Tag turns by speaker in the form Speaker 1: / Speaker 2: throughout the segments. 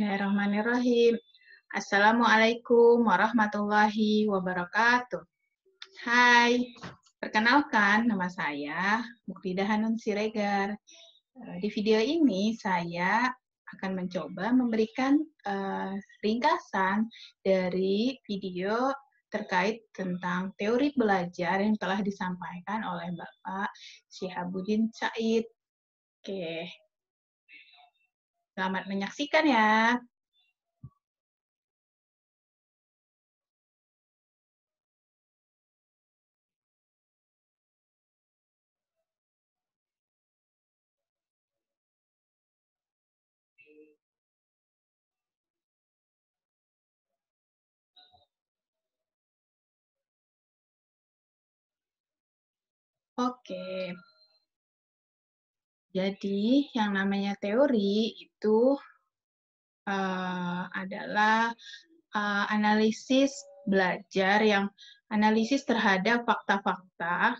Speaker 1: Bismillahirrahmanirrahim. Assalamualaikum warahmatullahi wabarakatuh. Hai, perkenalkan nama saya Muktidah Hanun Siregar. Di video ini saya akan mencoba memberikan ringkasan dari video terkait tentang teori belajar yang telah disampaikan oleh Bapak Syihabuddin Said. Oke, selamat menyaksikan ya. Oke, jadi yang namanya teori itu adalah analisis belajar yang analisis terhadap fakta-fakta,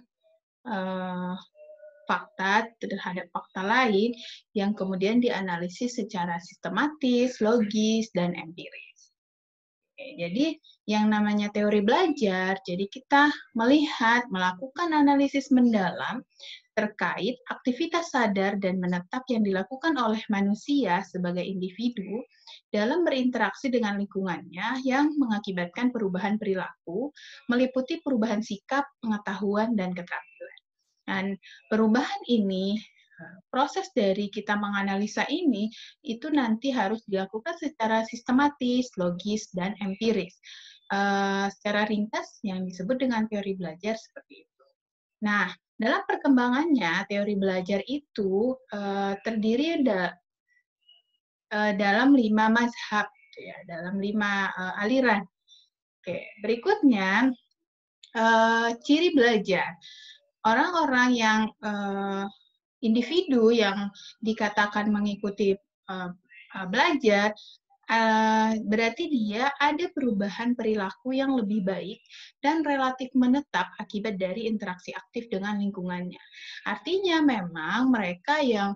Speaker 1: terhadap fakta lain yang kemudian dianalisis secara sistematis, logis, dan empiris. Oke, jadi yang namanya teori belajar, jadi kita melakukan analisis mendalam terkait aktivitas sadar dan menetap yang dilakukan oleh manusia sebagai individu dalam berinteraksi dengan lingkungannya yang mengakibatkan perubahan perilaku, meliputi perubahan sikap, pengetahuan, dan keterampilan. Dan perubahan ini, proses dari kita menganalisa ini, itu nanti harus dilakukan secara sistematis, logis, dan empiris. Secara ringkas yang disebut dengan teori belajar seperti itu. Nah, dalam perkembangannya, teori belajar itu terdiri dalam 5 mazhab, ya, dalam 5 aliran. Oke, berikutnya ciri belajar. Orang-orang yang individu yang dikatakan mengikuti belajar, berarti dia ada perubahan perilaku yang lebih baik dan relatif menetap akibat dari interaksi aktif dengan lingkungannya. Artinya memang mereka yang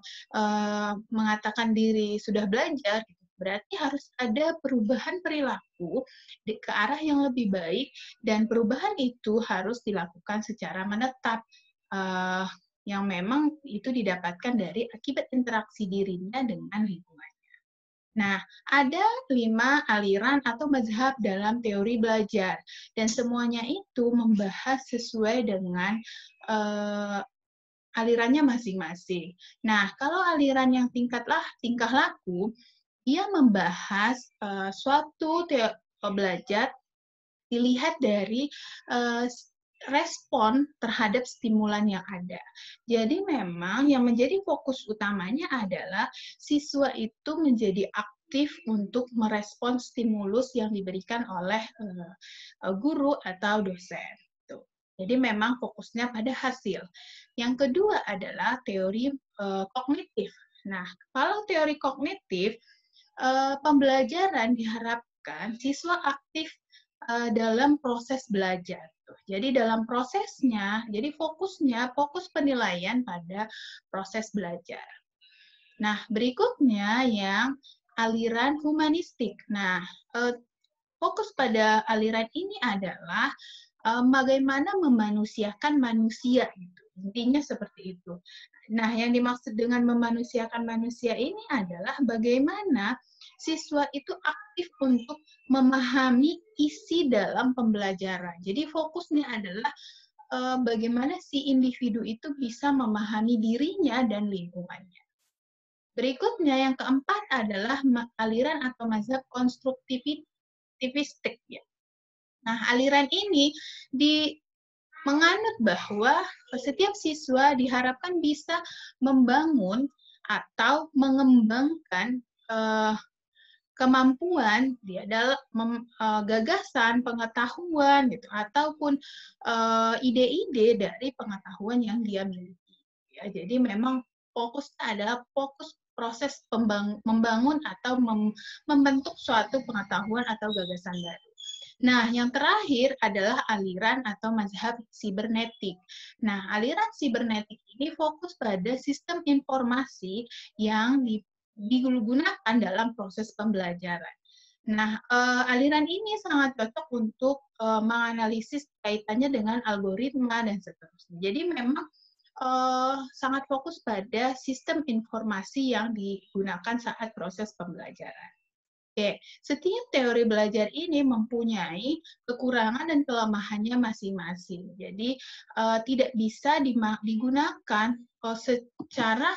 Speaker 1: mengatakan diri sudah belajar, berarti harus ada perubahan perilaku ke arah yang lebih baik, dan perubahan itu harus dilakukan secara menetap, yang memang itu didapatkan dari akibat interaksi dirinya dengan lingkungannya. Nah, ada 5 aliran atau mazhab dalam teori belajar, dan semuanya itu membahas sesuai dengan alirannya masing-masing. Nah, kalau aliran yang tingkah laku, dia membahas suatu belajar dilihat dari respon terhadap stimulan yang ada. Jadi memang yang menjadi fokus utamanya adalah siswa itu menjadi aktif untuk merespon stimulus yang diberikan oleh guru atau dosen. Jadi memang fokusnya pada hasil. Yang kedua adalah teori kognitif. Nah, kalau teori kognitif, pembelajaran diharapkan siswa aktif dalam proses belajar. Jadi dalam prosesnya, jadi fokus penilaian pada proses belajar. Nah, berikutnya yang aliran humanistik. Nah, fokus pada aliran ini adalah bagaimana memanusiakan manusia. Intinya seperti itu. Nah, yang dimaksud dengan memanusiakan manusia ini adalah bagaimana siswa itu aktif untuk memahami isi dalam pembelajaran. Jadi fokusnya adalah bagaimana si individu itu bisa memahami dirinya dan lingkungannya. Berikutnya yang keempat adalah aliran atau mazhab konstruktivistik. Ya. Nah, aliran ini menganut bahwa setiap siswa diharapkan bisa membangun atau mengembangkan kemampuan dia dalam gagasan, pengetahuan, gitu, ataupun ide-ide dari pengetahuan yang dia miliki. Ya, jadi memang fokusnya adalah fokus proses membangun atau membentuk suatu pengetahuan atau gagasan baru. Nah, yang terakhir adalah aliran atau mazhab sibernetik. Nah, aliran sibernetik ini fokus pada sistem informasi yang digunakan dalam proses pembelajaran. Nah, aliran ini sangat cocok untuk menganalisis kaitannya dengan algoritma dan seterusnya. Jadi memang sangat fokus pada sistem informasi yang digunakan saat proses pembelajaran. Oke, setiap teori belajar ini mempunyai kekurangan dan kelemahannya masing-masing. Jadi tidak bisa digunakan secara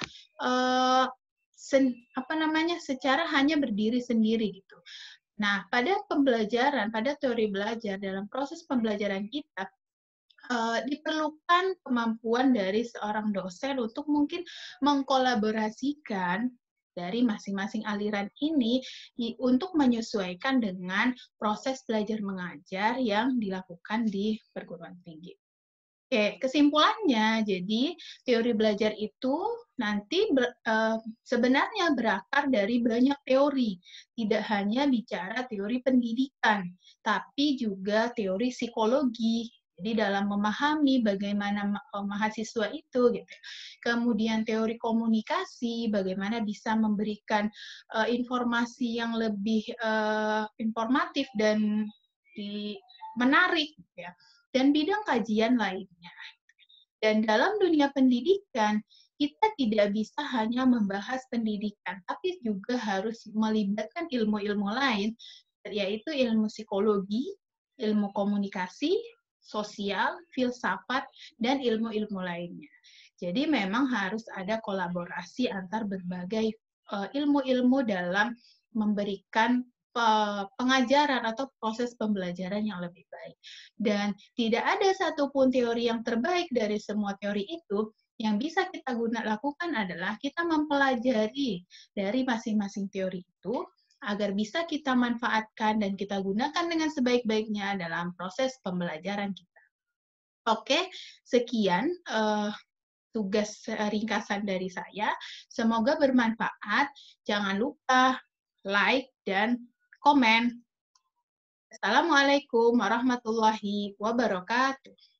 Speaker 1: secara hanya berdiri sendiri gitu. Nah, pada pembelajaran, pada teori belajar dalam proses pembelajaran kita diperlukan kemampuan dari seorang dosen untuk mungkin mengkolaborasikan dari masing-masing aliran ini untuk menyesuaikan dengan proses belajar mengajar yang dilakukan di perguruan tinggi. Oke, kesimpulannya, jadi teori belajar itu nanti sebenarnya berakar dari banyak teori, tidak hanya bicara teori pendidikan, tapi juga teori psikologi. Jadi dalam memahami bagaimana mahasiswa itu, gitu. Kemudian teori komunikasi, bagaimana bisa memberikan informasi yang lebih informatif dan menarik, ya. Dan bidang kajian lainnya. Dan dalam dunia pendidikan, kita tidak bisa hanya membahas pendidikan, tapi juga harus melibatkan ilmu-ilmu lain, yaitu ilmu psikologi, ilmu komunikasi, sosial, filsafat, dan ilmu-ilmu lainnya. Jadi memang harus ada kolaborasi antar berbagai ilmu-ilmu dalam memberikan pengajaran atau proses pembelajaran yang lebih baik. Dan tidak ada satupun teori yang terbaik dari semua teori itu. Yang bisa kita lakukan adalah kita mempelajari dari masing-masing teori itu agar bisa kita manfaatkan dan kita gunakan dengan sebaik-baiknya dalam proses pembelajaran kita. Oke, sekian tugas ringkasan dari saya. Semoga bermanfaat. Jangan lupa like dan komen. Assalamualaikum warahmatullahi wabarakatuh.